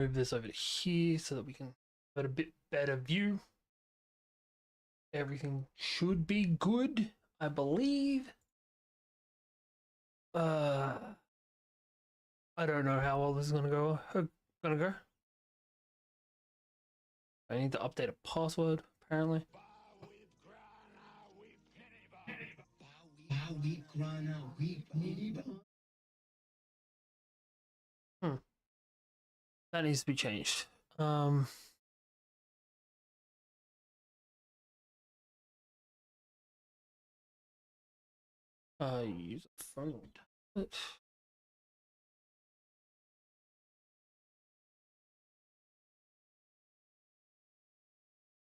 Move this over to here so that we can get a bit better view. Everything should be good, I believe. I don't know how well this is gonna go. I need to update a password, apparently. That needs to be changed. Use a phone tablet.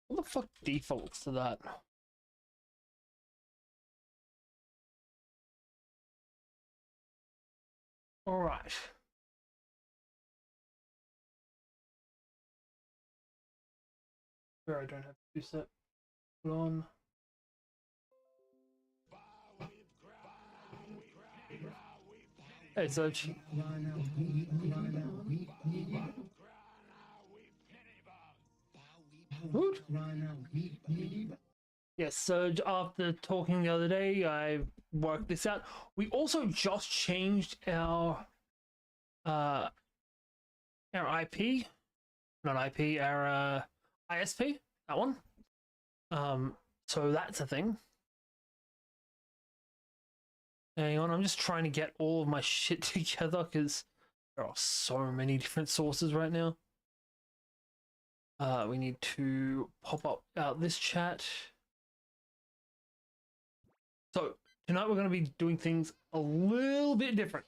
What the fuck defaults to that? All right. Sure, I don't have to set on. Hey, Serge. Woot. Yes, Serge, after talking the other day, I worked this out. We also just changed our IP, not IP, our ISP, that one. So that's a thing. Hang on, I'm just trying to get all of my shit together because there are so many different sources right now. We need to pop up out this chat. So tonight we're going to be doing things a little bit different.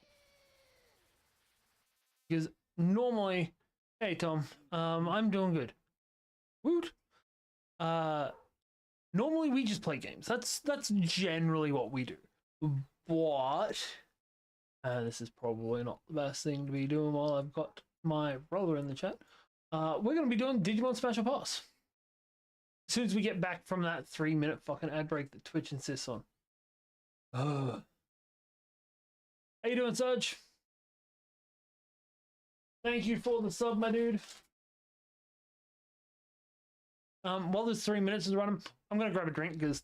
Because normally, hey Tom, I'm doing good. Woot. Normally we just play games. That's generally what we do. But this is probably not the best thing to be doing while I've got my brother in the chat. We're going to be doing Digimon Special Pass. As soon as we get back from that 3-minute fucking ad break that Twitch insists on. How you doing, Serge? Thank you for the sub, my dude. While this 3 minutes is running, I'm gonna grab a drink because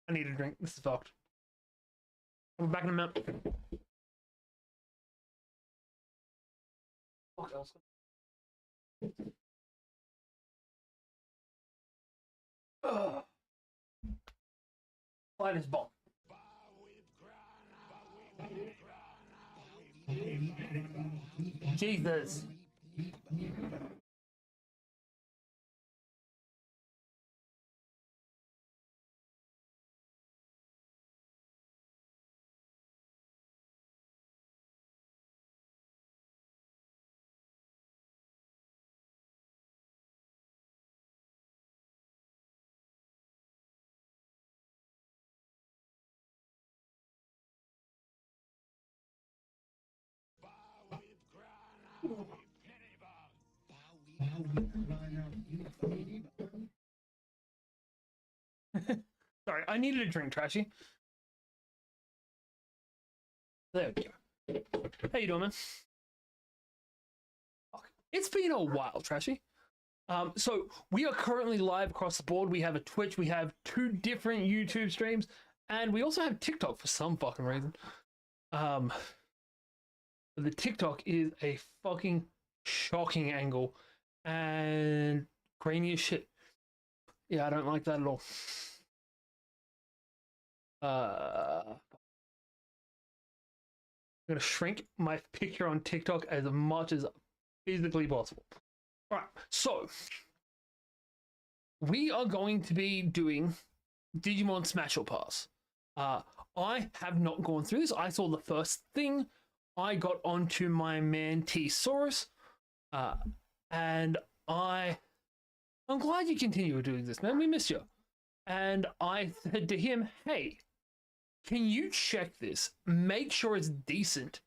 I need a drink. This is fucked. I'll be back in a minute. What else? Light is bomb. Jesus. Sorry, I needed a drink, Trashy. There we go. How you doing, man? It's been a while, Trashy. So we are currently live across the board. We have a Twitch, we have 2 different YouTube streams, and we also have TikTok for some fucking reason. The TikTok is a fucking shocking angle and grainy as shit. Yeah, I don't like that at all. I'm gonna shrink my picture on TikTok as much as physically possible. All right, so we are going to be doing Digimon Smash or Pass. I have not gone through this. I saw the first thing. I got onto my man T-Saurus, and I'm glad you continue doing this, man. We miss you. And I said to him, hey, can you check this? Make sure it's decent.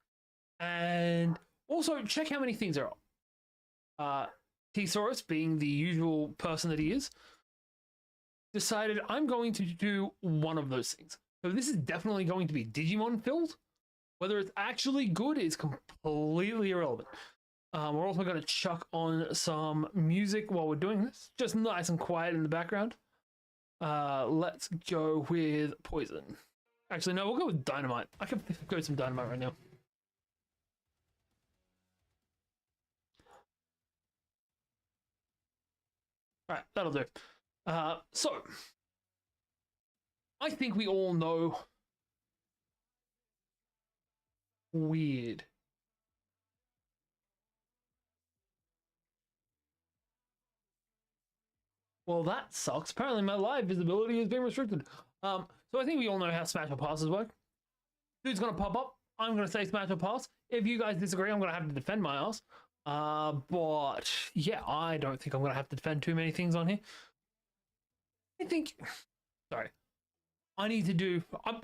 And also check how many things there are. T-Saurus, being the usual person that he is, decided I'm going to do one of those things. So this is definitely going to be Digimon filled. Whether it's actually good is completely irrelevant. We're also going to chuck on some music while we're doing this, just nice and quiet in the background. Let's go with Poison. Actually, no, we'll go with Dynamite. I can go with some Dynamite right now. All right, that'll do. So, I think we all know weird. Well, that sucks. Apparently, my live visibility has been restricted. So I think we all know how Smash or Passes work. Dude's gonna pop up. I'm gonna say Smash or Pass. If you guys disagree, I'm gonna have to defend my ass. But yeah, I don't think I'm gonna have to defend too many things on here. I think, sorry, I need to do.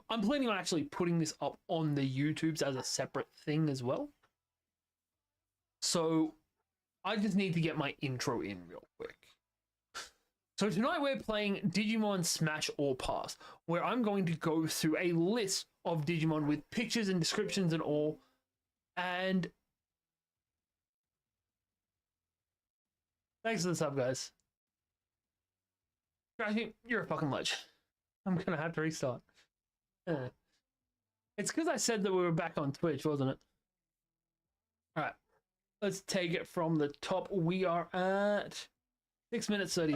I'm planning on actually putting this up on the YouTubes as a separate thing as well. So I just need to get my intro in real quick. So tonight we're playing Digimon Smash or Pass, where I'm going to go through a list of Digimon with pictures and descriptions and all. And thanks for the sub, guys. Trashy, you're a fucking ledge. I'm gonna have to restart. It's because I said that we were back on Twitch, wasn't it? Alright, let's take it from the top. We are at 6 minutes 30.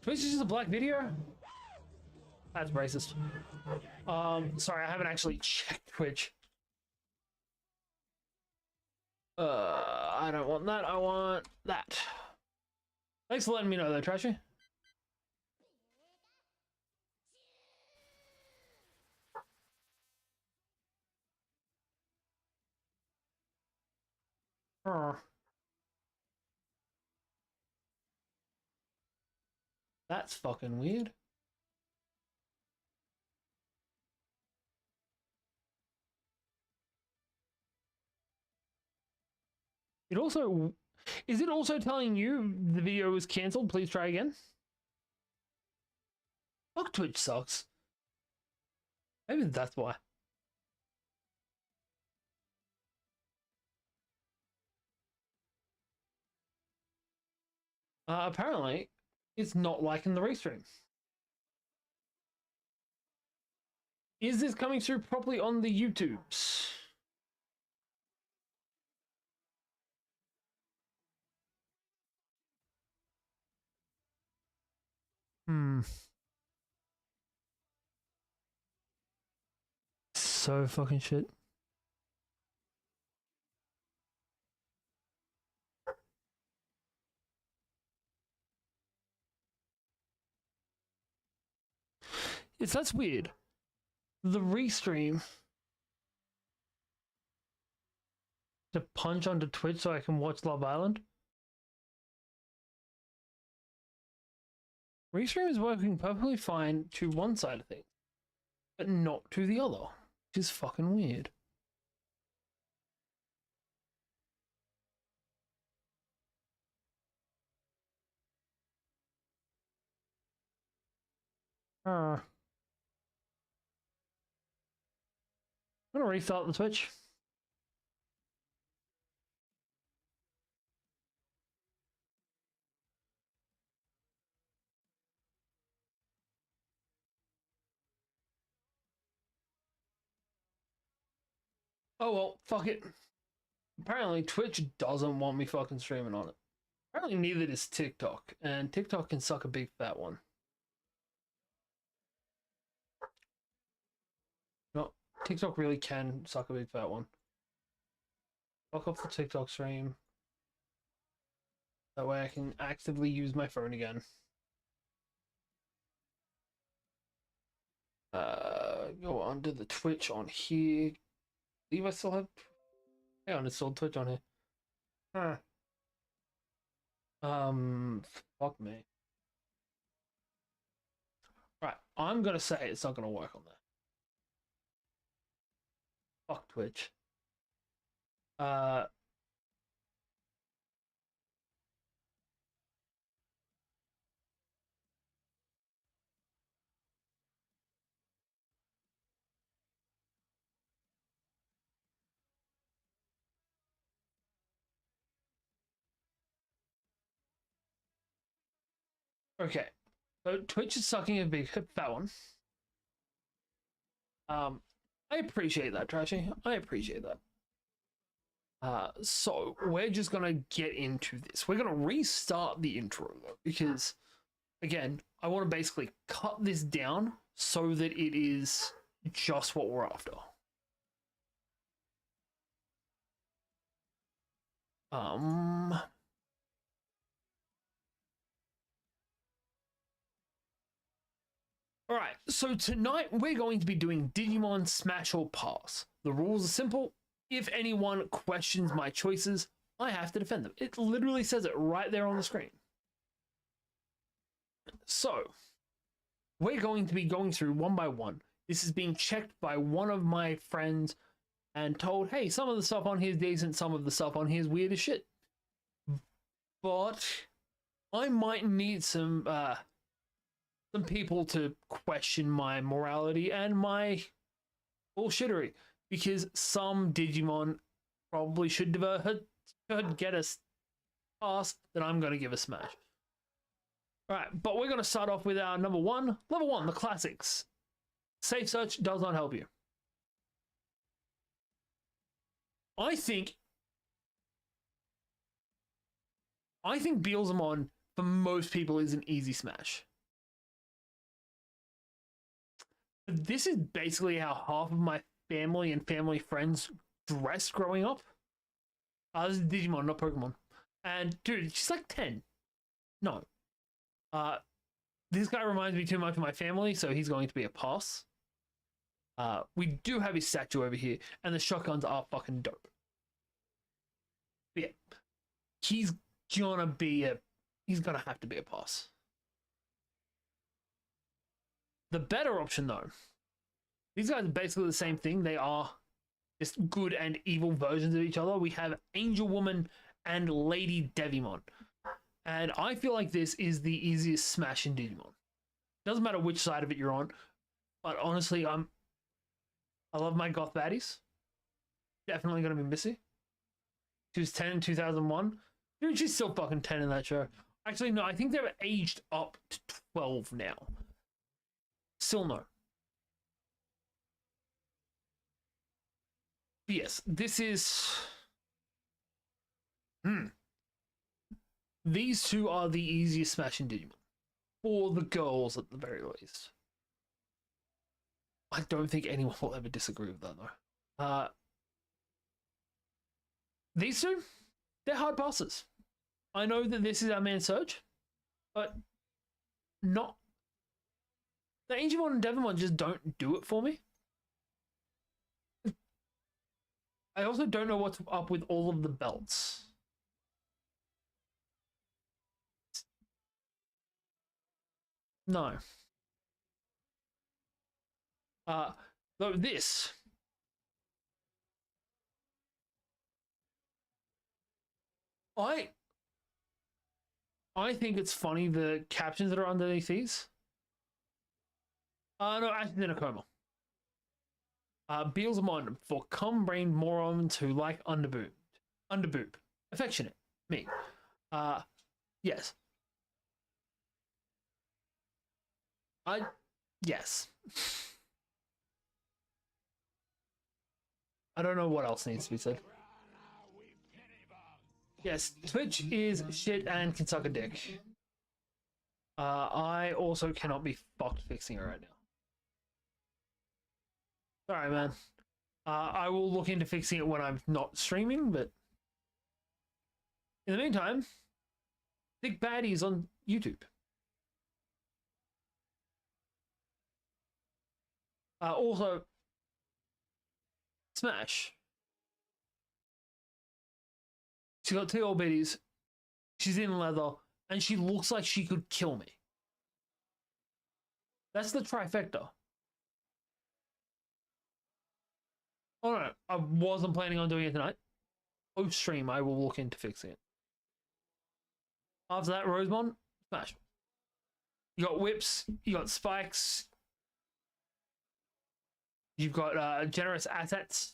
Twitch is just a black video? That's racist. Sorry, I haven't actually checked Twitch. I don't want that. I want that. Thanks for letting me know, though, Trashy. That's fucking weird. It also... Is it also telling you the video was cancelled? Please try again. Fuck, Twitch sucks. Maybe that's why. Apparently, it's not liking the restream. Is this coming through properly on the YouTubes? So fucking shit. That's weird. The restream to punch onto Twitch so I can watch Love Island. Restream is working perfectly fine to one side of things, but not to the other, which is fucking weird. I'm gonna restart the Twitch. Oh well, fuck it. Apparently Twitch doesn't want me fucking streaming on it. Apparently neither does TikTok, and TikTok can suck a big fat one. No, TikTok really can suck a big fat one. Fuck off the TikTok stream. That way I can actively use my phone again. Go onto the Twitch on here. I believe I still have... Hang on, it's still Twitch on here. Huh. Fuck me. Right, I'm gonna say it's not gonna work on there. Fuck Twitch. Uh... Okay. So Twitch is sucking a big fat one. I appreciate that, Trashy. I appreciate that. So we're just gonna get into this. We're gonna restart the intro though, because again, I want to basically cut this down so that it is just what we're after. Alright, so tonight we're going to be doing Digimon Smash or Pass. The rules are simple. If anyone questions my choices, I have to defend them. It literally says it right there on the screen. So, we're going to be going through one by one. This is being checked by one of my friends and told, hey, some of the stuff on here is decent, some of the stuff on here is weird as shit. But I might need some people to question my morality and my bullshittery, because some Digimon probably should get a pass that I'm going to give a smash. Alright, but we're going to start off with our number one. Level 1, the classics. Safe search does not help you. I think Beelzemon, for most people, is an easy smash. This is basically how half of my family and family friends dressed growing up. This is Digimon, not Pokemon. And dude, she's like 10. No. This guy reminds me too much of my family, so he's going to be a pass. We do have his statue over here, and the shotguns are fucking dope. But yeah, he's gonna have to be a pass. The better option, though, these guys are basically the same thing. They are just good and evil versions of each other. We have Angel Woman and Lady Devimon. And I feel like this is the easiest smash in Digimon. Doesn't matter which side of it you're on, but honestly, I love my goth baddies. Definitely gonna be Missy. She was 10 in 2001. Dude, she's still fucking 10 in that show. Actually, no, I think they're aged up to 12 now. Still no. But yes, this is... These two are the easiest smash in Digimon. For the girls, at the very least. I don't think anyone will ever disagree with that, though. These two, they're hard passes. I know that this is our main Surge, but not... The Angemon and Devimon just don't do it for me. I also don't know what's up with all of the belts. No. Though this... I think it's funny, the captions that are underneath these. No, actually, in a coma. Beelzemon for cum-brained morons who like underboob. Affectionate. Me. Yes. Yes. I don't know what else needs to be said. Yes, Twitch is shit and can suck a dick. I also cannot be fucked fixing it right now. Sorry, man. I will look into fixing it when I'm not streaming, but in the meantime, Big Baddies on YouTube. Also, Smash. She's got two old biddies. She's in leather, and she looks like she could kill me. That's the trifecta. Oh no, I wasn't planning on doing it tonight. Post stream, I will look into fixing it. After that, Rosemon, Smash. You got whips, you got spikes, you've got generous assets.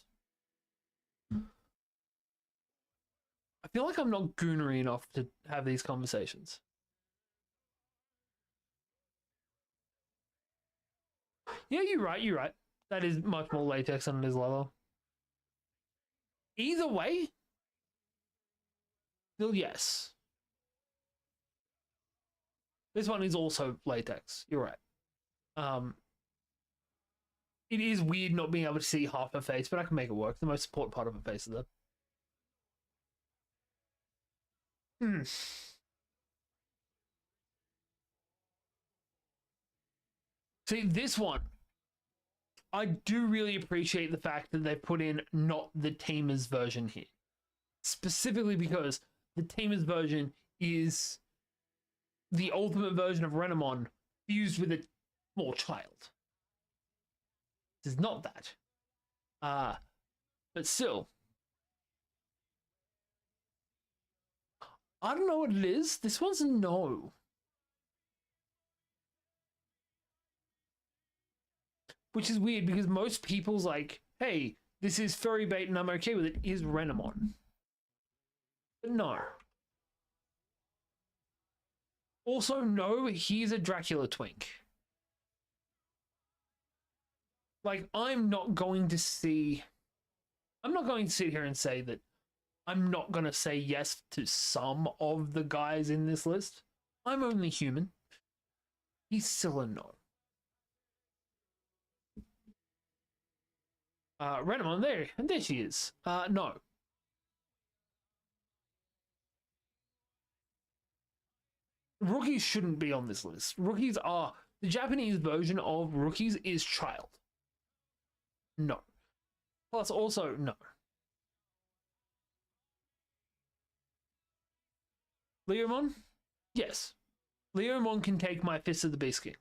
I feel like I'm not goonery enough to have these conversations. Yeah, you're right. You're right. That is much more latex than it is leather. Either way, still yes. This one is also latex. You're right. It is weird not being able to see half her face, but I can make it work. The most important part of her face is that. Hmm. See, this one, I do really appreciate the fact that they put in not the Tamer's version here. Specifically because the Tamer's version is the ultimate version of Renamon fused with a small child. This is not that. But still, I don't know what it is. This one's a no. Which is weird because most people's like, hey, this is furry bait and I'm okay with it, is Renamon. But no. Also, no, he's a Dracula twink. Like, I'm not going to sit here and say that I'm not going to say yes to some of the guys in this list. I'm only human. He's still a no. Renamon, there she is. No. Rookies shouldn't be on this list. Rookies are, the Japanese version of Rookies is child. No. Plus, also, no. Leomon? Yes. Leomon can take my Fist of the Beast King.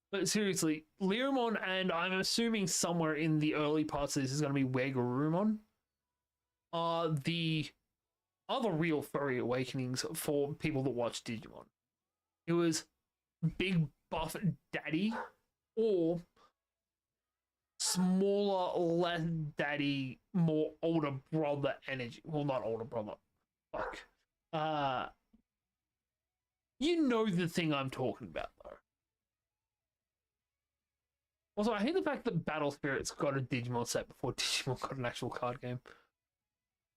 But seriously, Leomon, and I'm assuming somewhere in the early parts of this is going to be Wagurumon, are the other real furry awakenings for people that watch Digimon. It was big buff daddy or smaller, less daddy, more older brother energy. Well, not older brother. Fuck. You know the thing I'm talking about, though. Also, I hate the fact that Battle Spirit's got a Digimon set before Digimon got an actual card game.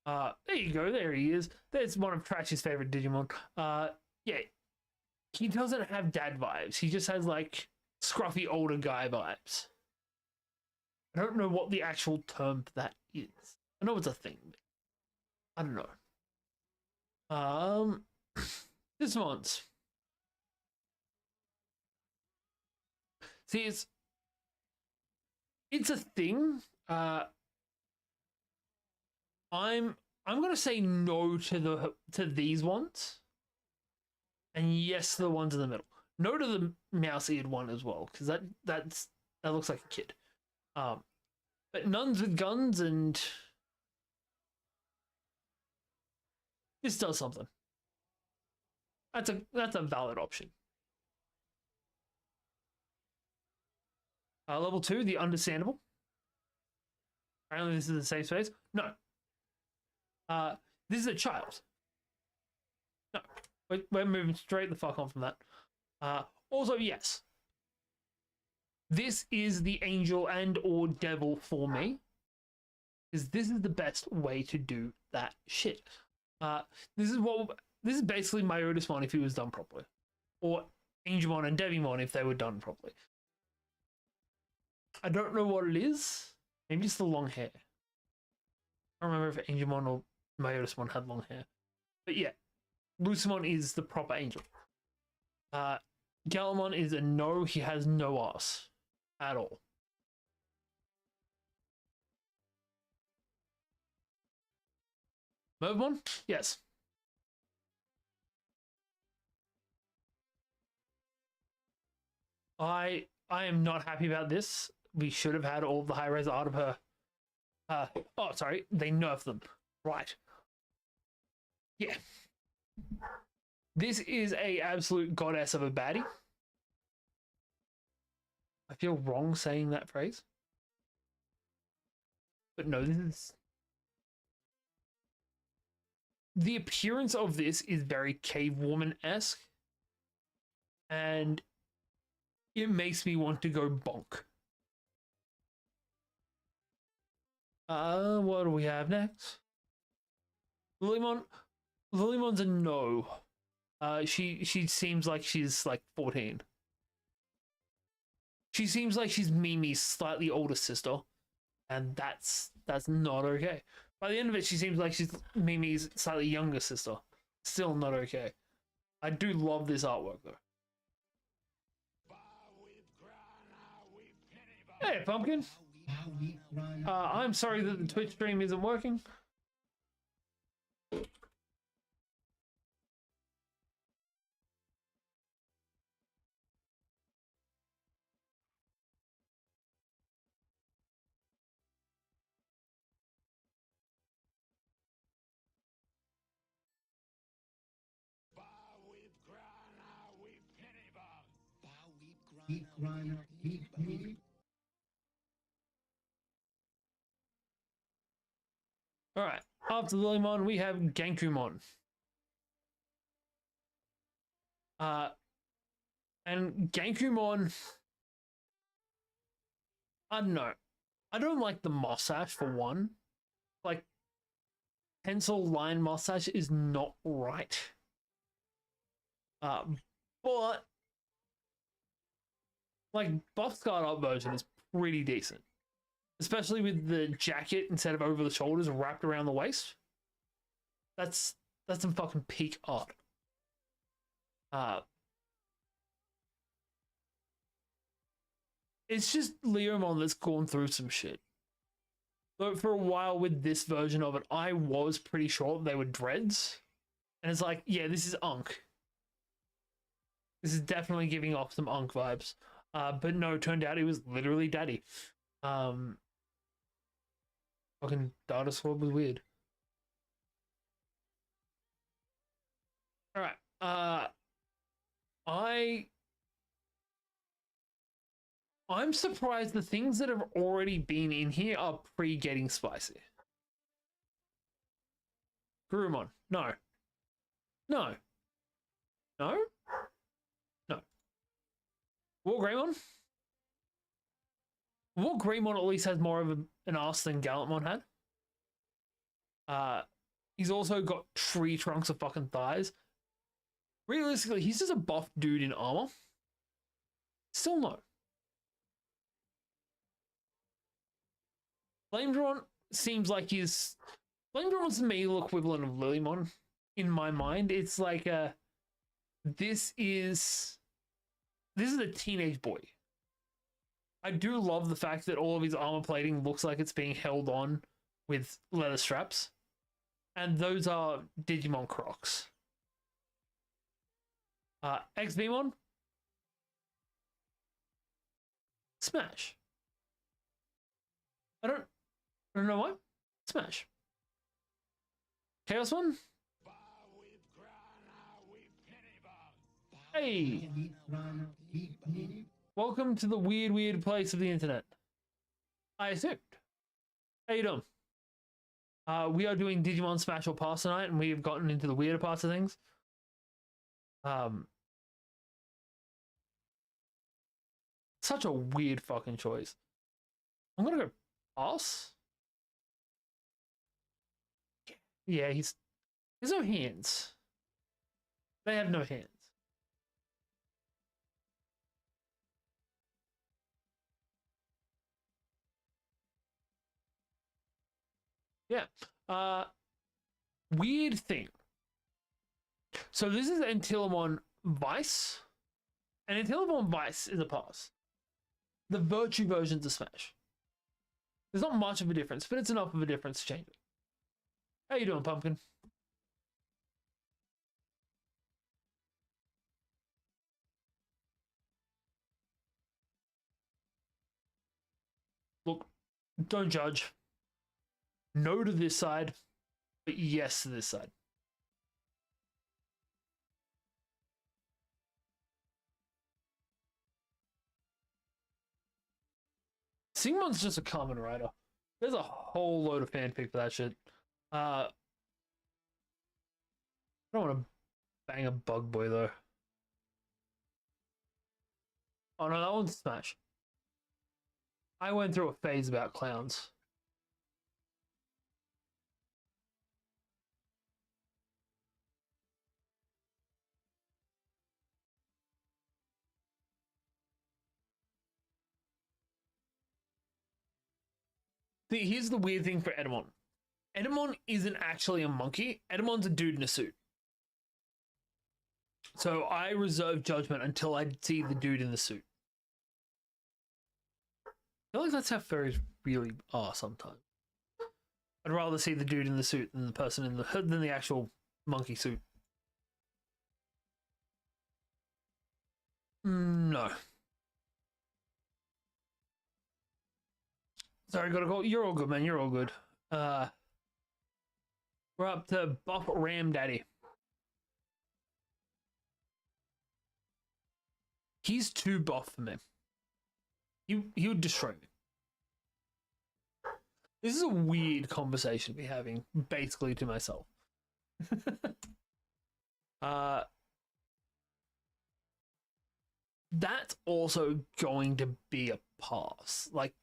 There you go. There he is. There's one of Trash's favorite Digimon. Yeah. He doesn't have dad vibes. He just has, like, scruffy older guy vibes. I don't know what the actual term for that is. I know it's a thing. I don't know. This one's. See, it's a thing. I'm gonna say no to these ones, and yes to the ones in the middle. No to the mouse-eared one as well, because that looks like a kid. But nuns with guns, and this does something. That's a valid option. Level 2, the understandable. Apparently, this is the safe space. No. This is a child. No, we're moving straight the fuck on from that. Also, yes. This is the angel and or devil for me. Because this is the best way to do that shit. This is basically Myotismon if he was done properly. Or Angemon and Devimon if they were done properly. I don't know what it is. Maybe it's the long hair. I don't remember if Angemon or Myotismon had long hair. But yeah, Lucimon is the proper angel. Galamon is a no, he has no ass at all. Mervmon? Yes. I am not happy about this. We should have had all the high res art of her. Oh, sorry, they nerfed them. Right. Yeah. This is a absolute goddess of a baddie. I feel wrong saying that phrase. But no, this is... The appearance of this is very cave woman-esque. And it makes me want to go bonk. What do we have next? Lilymon. Lilymon's a no. She seems like she's like 14. She seems like she's Mimi's slightly older sister, and that's not okay. By the end of it, she seems like she's Mimi's slightly younger sister. Still not okay. I do love this artwork though. Hey, Pumpkin. I'm sorry that the Twitch stream isn't working. All right. After Lilymon, we have Gankumon. And Gankumon, I don't know. I don't like the mustache for one. Like, pencil line mustache is not right. But like buff scarred up version is pretty decent, especially with the jacket instead of over the shoulders wrapped around the waist. That's some fucking peak art. It's just Leomon that's gone through some shit. But for a while with this version of it, I was pretty sure they were dreads. And it's like, yeah, this is Unk. This is definitely giving off some Unk vibes. But no, it turned out it was literally Daddy. Fucking Data Sword was weird. Alright. I'm surprised the things that have already been in here are pre-getting spicy. Gurumon. No. No. No? No. Wargreymon? Wargreymon at least has more of an ass than Gallantmon had. He's also got tree trunks of fucking thighs. Realistically, he's just a buff dude in armor. Still no. Flamedron seems like he's... Flamedron's the male equivalent of Lilymon in my mind. It's like this is a teenage boy. I do love the fact that all of his armor plating looks like it's being held on with leather straps. And those are Digimon Crocs. XVmon? Smash. I don't know why. Smash. Chaosmon? Hey! Welcome to the weird place of the internet. I assumed. How you doing? We are doing Digimon Smash or Pass tonight, and we have gotten into the weirder parts of things. Such a weird fucking choice. I'm gonna go Pass. Yeah, there's no hands. They have no hands. Yeah. Weird thing. So this is Antilamon Vice. And Antilamon Vice is a pass. The Virtue version's a Smash. There's not much of a difference, but it's enough of a difference to change it. How you doing, Pumpkin? Look, don't judge. No to this side, but yes to this side. Singmon's just a common writer. There's a whole load of fanfic for that shit. I don't want to bang a bug boy though. Oh no, that one's Smash. I went through a phase about clowns. Here's the weird thing for Edamon. Edamon isn't actually a monkey. Edamon's a dude in a suit. So I reserve judgment until I see the dude in the suit. I feel like that's how furries really are sometimes. I'd rather see the dude in the suit than the person in than the actual monkey suit. No. Sorry, gotta go. You're all good, man. You're all good. We're up to Buff Ram Daddy. He's too buff for me. He would destroy me. This is a weird conversation to be having, basically to myself. That's also going to be a pass. Like,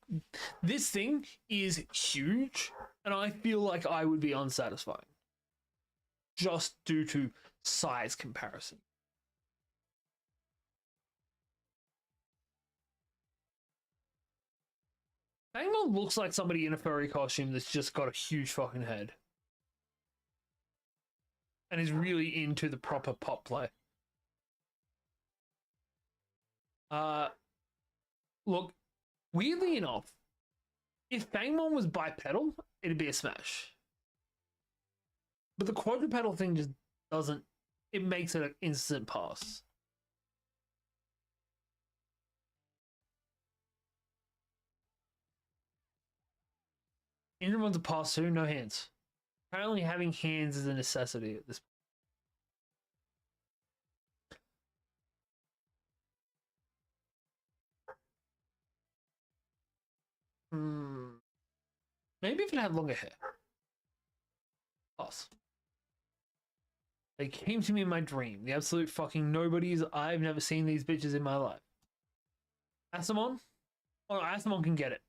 this thing is huge, and I feel like I would be unsatisfying. Just due to size comparison. Fangmon looks like somebody in a furry costume that's just got a huge fucking head. And is really into the proper pop play. Look, weirdly enough, if Fangmon was bipedal, it'd be a smash. But the quadrupedal thing just doesn't, it makes it an instant pass. Indramon's a pass too, no hands. Apparently having hands is a necessity at this point. Maybe if it had longer hair. Pass. They came to me in my dream. The absolute fucking nobodies. I've never seen these bitches in my life. Asamon? Oh, no, Asamon can get it.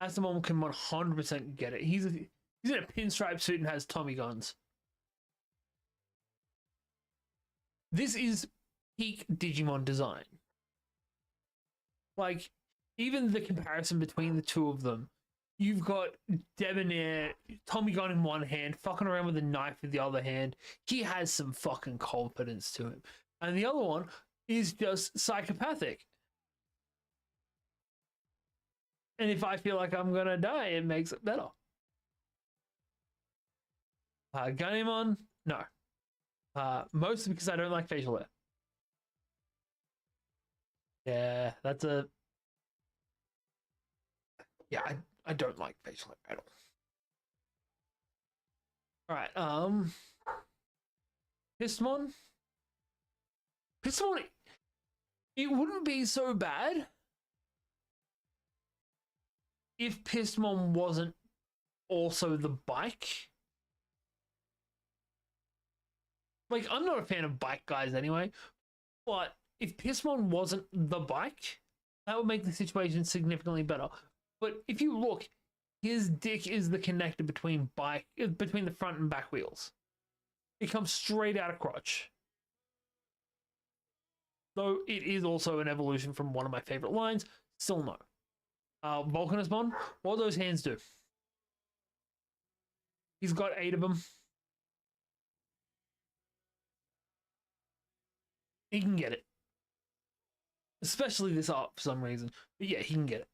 Asamon can 100% get it. He's in a pinstripe suit and has Tommy guns. This is peak Digimon design. Like, even the comparison between the two of them, you've got Debonair, Tommy gun in one hand, fucking around with a knife with the other hand. He has some fucking confidence to him. And the other one is just psychopathic. And if I feel like I'm gonna die, it makes it better. Ganemon, no. Mostly because I don't like facial hair. Yeah, that's a... Yeah, I don't like facial hair at all. Alright, Pismon? Pismon, it wouldn't be so bad if Pismon wasn't also the bike. Like, I'm not a fan of bike guys anyway, but if Pismon wasn't the bike, that would make the situation significantly better. But if you look, his dick is the connector between the front and back wheels. It comes straight out of crotch. Though it is also an evolution from one of my favorite lines, still no. Volcanismon, what do those hands do? He's got 8 of them. He can get it. Especially this art for some reason. But yeah, he can get it.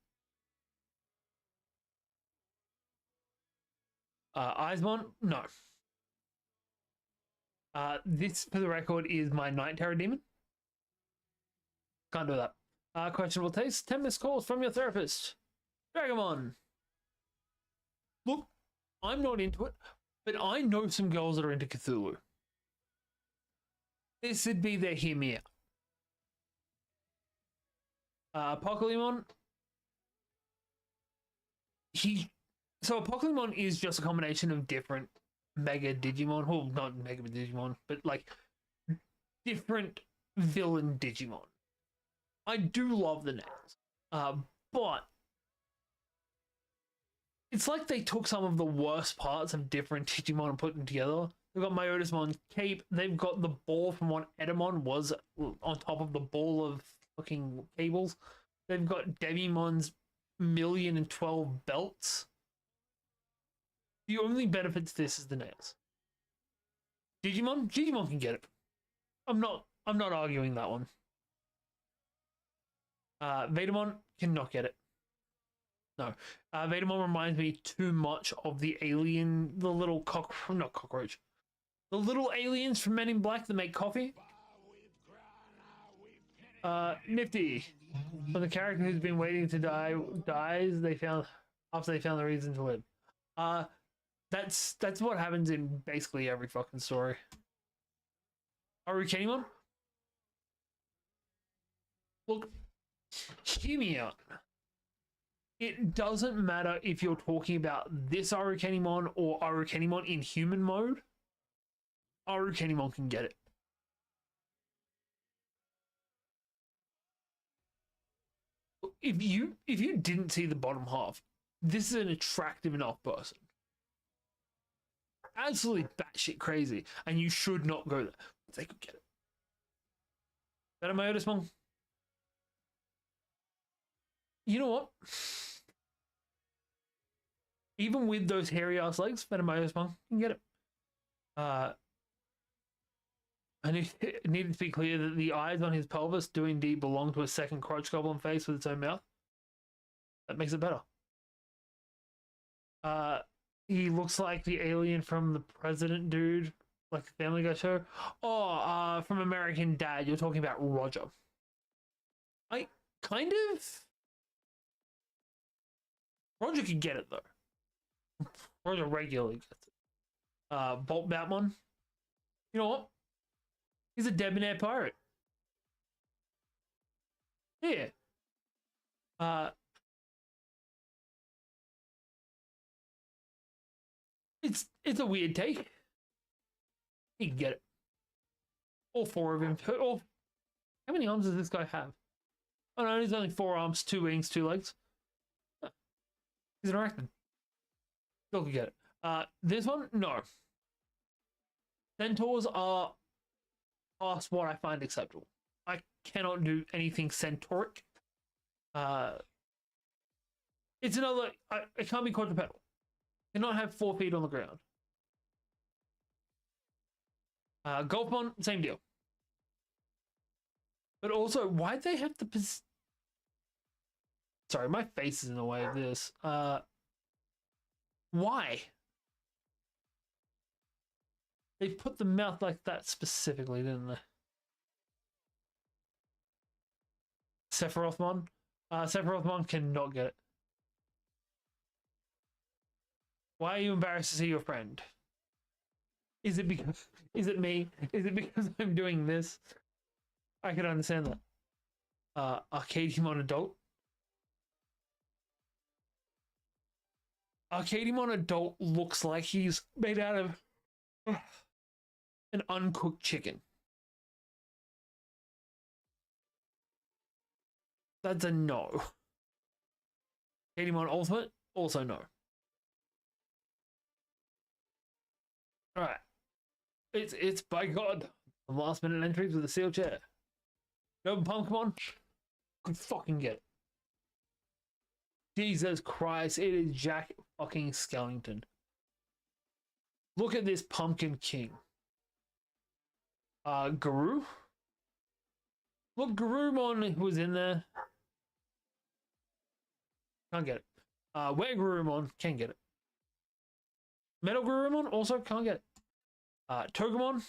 Eismon, no. This, for the record, is my Night Terror Demon. Can't do that. Questionable taste. 10 missed calls from your therapist. Dragamon. Look, I'm not into it, but I know some girls that are into Cthulhu. This would be their hear me out. Apocalypse. So Apocalypse is just a combination of different Mega Digimon. Well, not Mega Digimon, but like different villain Digimon. I do love the nails, but it's like they took some of the worst parts of different Digimon and put them together. They've got Myotismon's cape. They've got the ball from what Edamon was on top of the ball of fucking cables. They've got Devimon's 1,012 belts. The only benefit to this is the nails. Digimon can get it. I'm not arguing that one. Vetamon cannot get it. No. Vetamon reminds me too much of the alien, the little not cockroach. The little aliens from Men in Black that make coffee. Nifty. When the character who's been waiting to die dies, after they found the reason to live. That's what happens in basically every fucking story. Arukenimon? Look, hear me out. It doesn't matter if you're talking about this Arukenimon or Arukenimon in human mode. Arukenimon can get it. If you didn't see the bottom half, this is an attractive enough person. Absolutely batshit crazy, and you should not go there. They could get it. Better Myotismon. You know what? Even with those hairy ass legs, Better Myotismon can get it. I needed to be clear that the eyes on his pelvis do indeed belong to a second crotch goblin face with its own mouth. That makes it better. He looks like the alien from the President dude, like the Family Guy show. Oh, from American Dad, you're talking about Roger. I kind of. Roger could get it though. Roger regularly gets it. Bolt Batman. You know what? He's a debonair pirate. Yeah. It's a weird take. He can get it. All four of him. How many arms does this guy have? Oh no, he's only 4 arms, 2 wings, 2 legs. He's an arachnid. Still can get it. This one, no. Centaurs are past what I find acceptable. I cannot do anything centauric. It's another. It can't be quadrupedal. Cannot have 4 feet on the ground. Golfmon, same deal. But also, why'd they have the Sorry, my face is in the way of this. Why? They put the mouth like that specifically, didn't they? Sephirothmon? Sephirothmon cannot get it. Why are you embarrassed to see your friend? Is it because... Is it me? Is it because I'm doing this? I can understand that. Arcadiemon Adult. Arcadiemon Adult looks like he's made out of an uncooked chicken. That's a no. Arcadiemon Ultimate, also no. Alright. It's by God. The last minute entries with a sealed chair. No Pumpkemon. Could fucking get it. Jesus Christ, it is Jack fucking Skellington. Look at this Pumpkin King. Guru? Look, Garurumon was in there. Can't get it. Where Garurumon can get it. Metal Garurumon also can't get it. Togemon.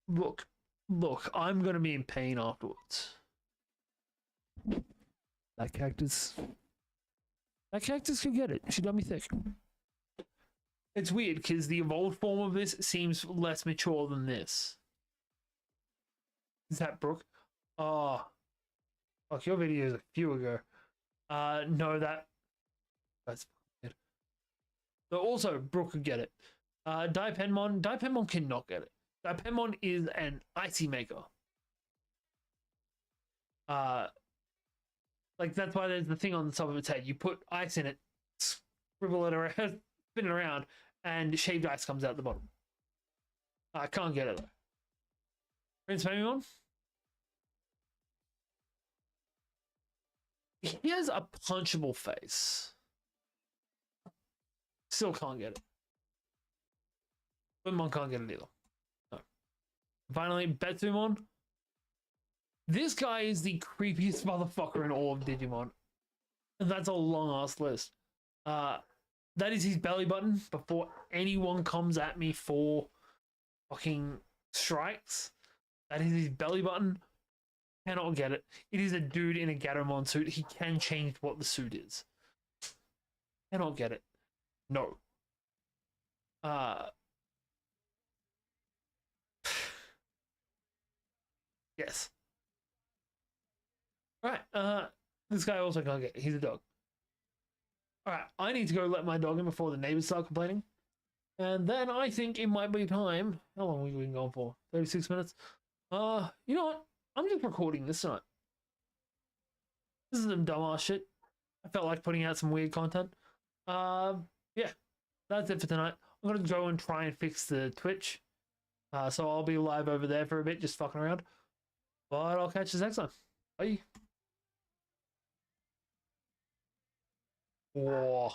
Look, I'm gonna be in pain afterwards. That cactus could get it. She got me thick. It's weird because the evolved form of this seems less mature than this. Is that Brooke? Oh, fuck, your video is a few ago. No, that's good. So also, Brooke could get it. Dipenmon cannot get it. Dipenmon is an icy maker. Uh, like that's why there's the thing on the top of its head. You put ice in it, scribble it around, spin it around, and shaved ice comes out the bottom. I can't get it though. Prince Pokemon. He has a punchable face. Still can't get it. Pokemon can't get it either. No. Finally, Betsumon. This guy is the creepiest motherfucker in all of Digimon. And that's a long ass list. That is his belly button before anyone comes at me for fucking strikes. That is his belly button. Cannot get it. It is a dude in a Gatomon suit. He can change what the suit is. Cannot get it. No. Yes. Right. This guy also can't get it. He's a dog. Alright, I need to go let my dog in before the neighbors start complaining. And then I think it might be time. How long have we been going for? 36 minutes? You know what? I'm just recording this tonight. This is some dumbass shit. I felt like putting out some weird content. Yeah, that's it for tonight. I'm gonna go and try and fix the Twitch. So I'll be live over there for a bit, just fucking around. But I'll catch you next time. Bye. Whoa.